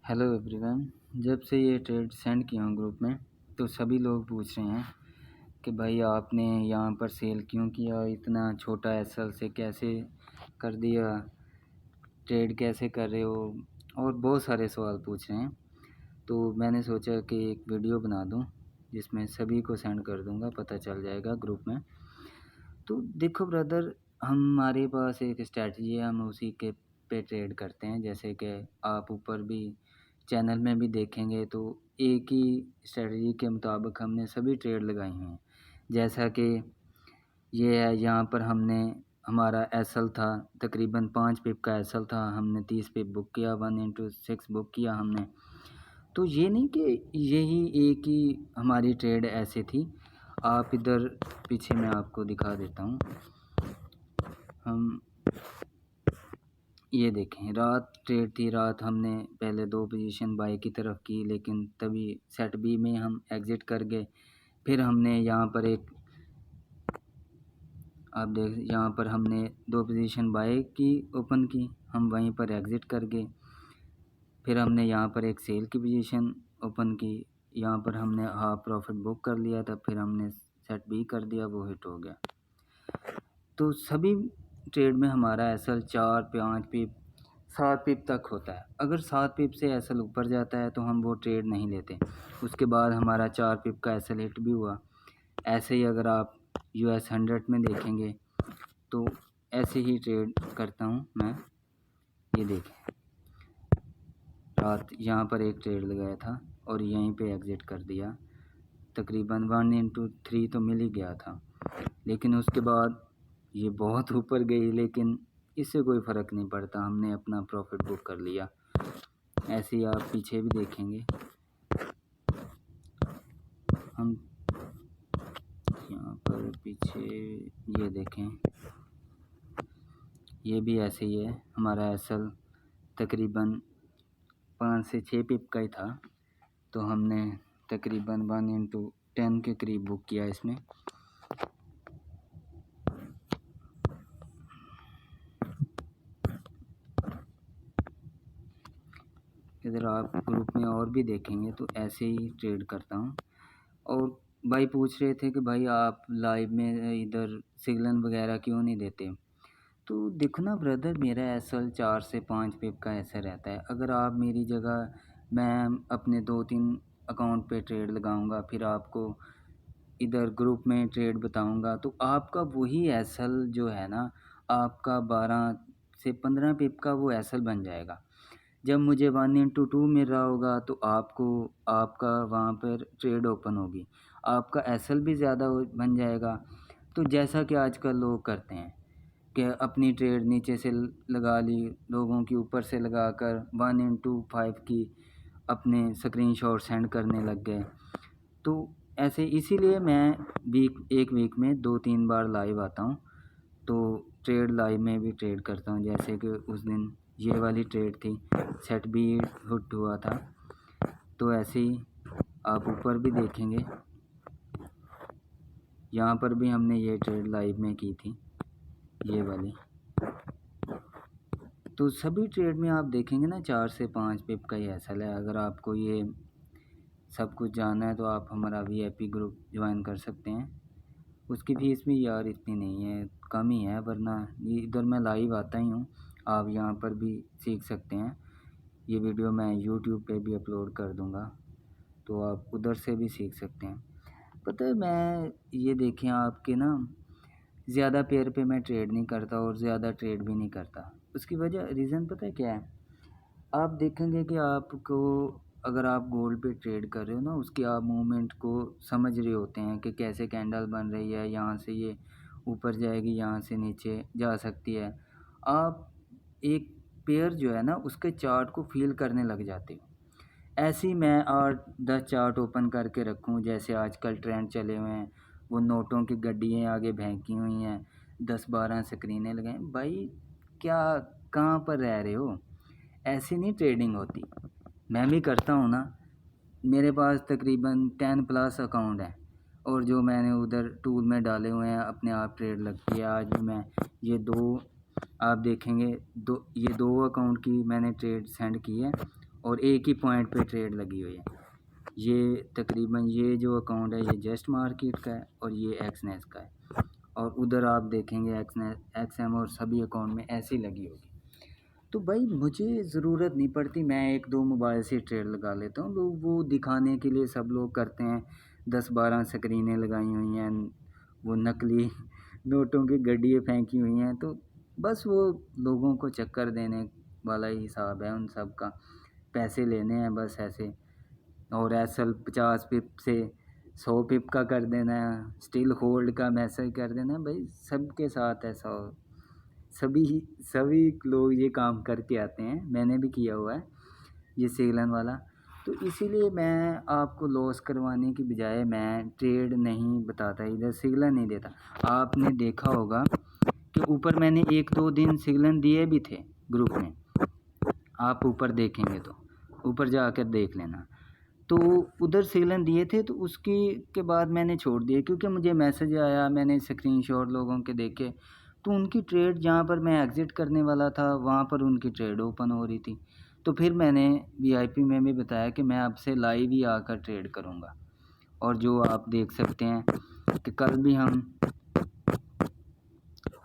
Hello everyone. जब से ये ट्रेड सेंड किया हूँ ग्रुप में तो सभी लोग पूछ रहे हैं कि भाई आपने यहाँ पर सेल क्यों किया, इतना छोटा एसएल से कैसे कर दिया, ट्रेड कैसे कर रहे हो, और बहुत सारे सवाल पूछ रहे हैं। तो मैंने सोचा कि एक वीडियो बना दूँ जिसमें सभी को सेंड कर दूँगा, पता चल जाएगा ग्रुप में। तो देखो ब्रदर, हमारे पास एक स्ट्रैटेजी है, हम उसी के पे ट्रेड करते हैं। जैसे कि आप ऊपर भी चैनल में भी देखेंगे तो एक ही स्ट्रैटेजी के मुताबिक हमने सभी ट्रेड लगाए हैं। जैसा कि ये है, यहाँ पर हमने हमारा एसएल था तकरीबन 5 पिप का एसएल था, हमने 30 पिप बुक किया, 1/6 बुक किया हमने। तो ये नहीं कि यही एक ही हमारी ट्रेड ऐसे थी। आप इधर पीछे मैं आपको दिखा देता हूँ। हम ये देखें, रात ट्रेड थी, रात हमने पहले 2 पोजीशन बाय की तरफ की, लेकिन तभी सेट बी में हम एग्ज़िट कर गए। फिर हमने यहाँ पर आप देख, यहाँ पर हमने 2 पोजीशन बाय की, ओपन की, हम वहीं पर एग्ज़िट कर गए। फिर हमने यहाँ पर एक सेल की पोजीशन ओपन की, यहाँ पर हमने हाफ प्रॉफिट बुक कर लिया था, फिर हमने सेट बी कर दिया, वो हिट हो गया। तो सभी ट्रेड में हमारा एसएल 4, 5 पिप, 7 पिप तक होता है। अगर 7 पिप से एसएल ऊपर जाता है तो हम वो ट्रेड नहीं लेते। उसके बाद हमारा 4 पिप का एसएल हिट भी हुआ। ऐसे ही अगर आप US 100 में देखेंगे तो ऐसे ही ट्रेड करता हूँ मैं। ये देखें, रात यहाँ पर एक ट्रेड लगाया था और यहीं पे एग्ज़िट कर दिया। तकरीबन 1/3 तो मिल ही गया था, लेकिन उसके बाद ये बहुत ऊपर गई, लेकिन इससे कोई फ़र्क नहीं पड़ता, हमने अपना प्रॉफिट बुक कर लिया। ऐसे ही आप पीछे भी देखेंगे, हम यहाँ पर पीछे ये देखें, ये भी ऐसे ही है। हमारा एसएल तकरीबन 5 से 6 पिप का ही था, तो हमने तकरीबन 1/10 के करीब बुक किया इसमें। इधर आप ग्रुप में और भी देखेंगे तो ऐसे ही ट्रेड करता हूँ। और भाई पूछ रहे थे कि भाई आप लाइव में इधर सिग्नल वगैरह क्यों नहीं देते। तो देखो ना ब्रदर, मेरा एसएल 4 से 5 पिप का ऐसा रहता है। अगर आप मेरी जगह, मैं अपने 2-3 अकाउंट पे ट्रेड लगाऊंगा, फिर आपको इधर ग्रुप में ट्रेड बताऊंगा, तो आपका वही एसएल जो है ना, आपका 12 से 15 पिप का वो एसएल बन जाएगा। जब मुझे 1/2 मिल रहा होगा तो आपको, आपका वहाँ पर ट्रेड ओपन होगी, आपका एसएल भी ज़्यादा बन जाएगा। तो जैसा कि आजकल लोग करते हैं कि अपनी ट्रेड नीचे से लगा ली, लोगों की ऊपर से लगाकर 1/5 की अपने स्क्रीनशॉट सेंड करने लग गए। तो ऐसे इसीलिए मैं एक वीक में 2-3 बार लाइव आता हूँ, तो ट्रेड लाइव में भी ट्रेड करता हूँ। जैसे कि उस दिन ये वाली ट्रेड थी, सेट बी हिट हुआ था, तो ऐसे ही आप ऊपर भी देखेंगे, यहाँ पर भी हमने ये ट्रेड लाइव में की थी, ये वाली। तो सभी ट्रेड में आप देखेंगे ना 4 से 5 पिप का ही एसएल है। अगर आपको ये सब कुछ जानना है तो आप हमारा VIP ग्रुप ज्वाइन कर सकते हैं। उसकी फ़ीस भी यार इतनी नहीं है, कम ही है, वरना ये इधर मैं लाइव आता ही हूँ, आप यहाँ पर भी सीख सकते हैं। ये वीडियो मैं YouTube पे भी अपलोड कर दूँगा, तो आप उधर से भी सीख सकते हैं। पता है, मैं ये देखें आपके ना, ज़्यादा पेयर पे मैं ट्रेड नहीं करता और ज़्यादा ट्रेड भी नहीं करता। उसकी वजह, रीज़न पता है क्या है? आप देखेंगे कि आपको, अगर आप गोल्ड पे ट्रेड कर रहे हो ना, उसकी आप मूवमेंट को समझ रहे होते हैं कि कैसे कैंडल बन रही है, यहाँ से ये ऊपर जाएगी, यहाँ से नीचे जा सकती है। आप एक पेयर जो है ना, उसके चार्ट को फील करने लग जाते हो। ऐसे ही मैं 8-10 चार्ट ओपन करके रखूँ, जैसे आजकल ट्रेंड चले हुए हैं, वो नोटों की गड्डियाँ आगे फेंकी हुई हैं, 10-12 स्क्रीनें लगाएं। भाई क्या, कहाँ पर रह रहे हो? ऐसी नहीं ट्रेडिंग होती। मैं भी करता हूँ ना, मेरे पास तकरीबन 10+ अकाउंट है, और जो मैंने उधर टूल में डाले हुए हैं, अपने आप ट्रेड लगती है। आज भी मैं ये 2, आप देखेंगे, ये 2 अकाउंट की मैंने ट्रेड सेंड की है, और एक ही पॉइंट पे ट्रेड लगी हुई है। ये तकरीबन ये जो अकाउंट है ये जस्ट मार्केट का है और ये एक्सनेस का है, और उधर आप देखेंगे एक्सएम और सभी अकाउंट में ऐसी लगी होगी। तो भाई मुझे ज़रूरत नहीं पड़ती, मैं एक दो मोबाइल से ट्रेड लगा लेता हूँ। लोग वो दिखाने के लिए सब लोग करते हैं, 10-12 स्क्रीनें लगाई हुई हैं, वो नकली नोटों की गड्डियाँ फेंकी हुई हैं, तो बस वो लोगों को चक्कर देने वाला ही हिसाब है उन सब का, पैसे लेने हैं बस ऐसे। और एसएल 50 पिप से 100 पिप का कर देना है, स्टिल होल्ड का मैसेज कर देना है। भाई सबके साथ ऐसा हो, सभी सभी लोग ये काम करके आते हैं, मैंने भी किया हुआ है ये सेलन वाला। तो इसीलिए मैं आपको लॉस करवाने की बजाय मैं ट्रेड नहीं बताता, इधर सिग्नल नहीं देता। आपने देखा होगा कि ऊपर मैंने 1-2 दिन सिग्नल दिए भी थे ग्रुप में, आप ऊपर देखेंगे तो ऊपर जाकर देख लेना। तो उधर सिग्नल दिए थे, तो उसकी के बाद मैंने छोड़ दिए क्योंकि मुझे मैसेज आया, मैंने स्क्रीनशॉट लोगों के देखे, तो उनकी ट्रेड जहाँ पर मैं एग्ज़िट करने वाला था वहाँ पर उनकी ट्रेड ओपन हो रही थी। तो फिर मैंने वीआईपी में भी बताया कि मैं आपसे लाइव ही आकर ट्रेड करूँगा। और जो आप देख सकते हैं कि कल भी हम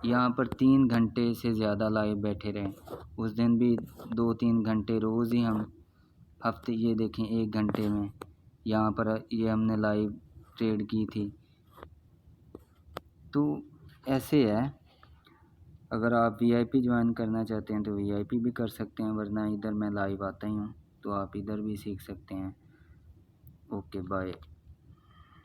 यहाँ पर 3 घंटे से ज़्यादा लाइव बैठे रहे, उस दिन भी 2-3 घंटे रोज़ ही हम हफ्ते, ये देखें 1 घंटे में यहाँ पर ये हमने लाइव ट्रेड की थी। तो ऐसे है, अगर आप वीआईपी ज्वाइन करना चाहते हैं तो वीआईपी भी कर सकते हैं, वरना इधर मैं लाइव आता ही हूँ, तो आप इधर भी सीख सकते हैं। Okay bye.